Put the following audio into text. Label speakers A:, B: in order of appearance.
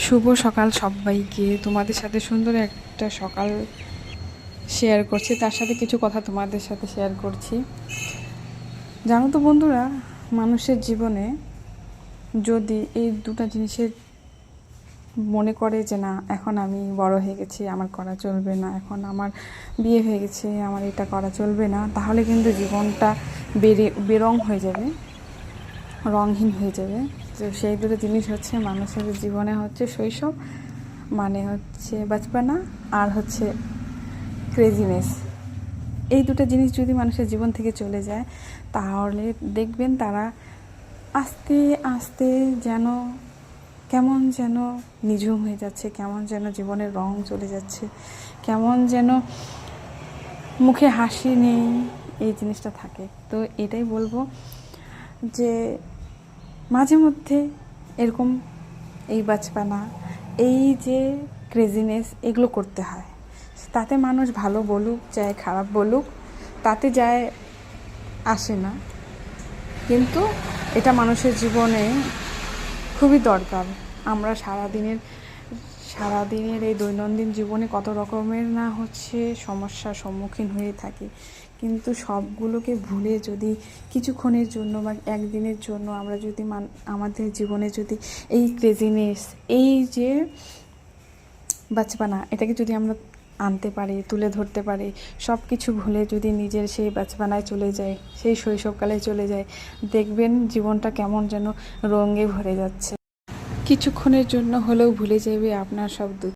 A: শুভ সকাল সবাইকে। তোমাদের সাথে সুন্দর একটা সকাল শেয়ার করছি, তার সাথে কিছু কথা তোমাদের সাথে শেয়ার করছি। জানো তো বন্ধুরা, মানুষের জীবনে যদি এই দুটো জিনিসের মনে করে যে না, এখন আমি বড় হয়ে গেছি, আমার করা চলবে না, এখন আমার বিয়ে হয়ে গেছে, আমার এটা করা চলবে না, তাহলে কিন্তু জীবনটা বেরং হয়ে যাবে, রঙহীন হয়ে যাবে। তো সেই দুটো জিনিস হচ্ছে মানুষের জীবনে হচ্ছে শৈশব, মানে হচ্ছে বাচপানা, আর হচ্ছে ক্রেজিনেস। এই দুটো জিনিস যদি মানুষের জীবন থেকে চলে যায়, তাহলে দেখবেন তারা আস্তে আস্তে যেন কেমন যেন নিঝুম হয়ে যাচ্ছে, কেমন যেন জীবনের রং চলে যাচ্ছে, কেমন যেন মুখে হাসি নেই, এই জিনিসটা থাকে। তো এটাই বলবো যে মাঝে মধ্যে এরকম এই বাচপানা, এই যে ক্রেজিনেস, এগুলো করতে হয়। তাতে মানুষ ভালো বলুক চাই খারাপ বলুক, তাতে যায় আসে না, কিন্তু এটা মানুষের জীবনে খুবই দরকার। আমরা সারাদিনের এই দৈনন্দিন জীবনে কত রকমের না হচ্ছে সমস্যার সম্মুখীন হয়ে থাকি, কিন্তু সবগুলোকে ভুলে যদি কিছুক্ষণের জন্য বা একদিনের জন্য আমরা যদি আমাদের জীবনে যদি এই ক্রেজিনেস, এই যে বাচপানা, এটাকে যদি আমরা আনতে পারি, তুলে ধরতে পারি, সব কিছু ভুলে যদি নিজের সেই বাচপানায় চলে যায়, সেই শৈশবকালে চলে যায়, দেখবেন জীবনটা কেমন যেন রঙে ভরে যাচ্ছে। কিছুক্ষণের জন্য হলেও ভুলে যাবে আপনার সব দুঃখ।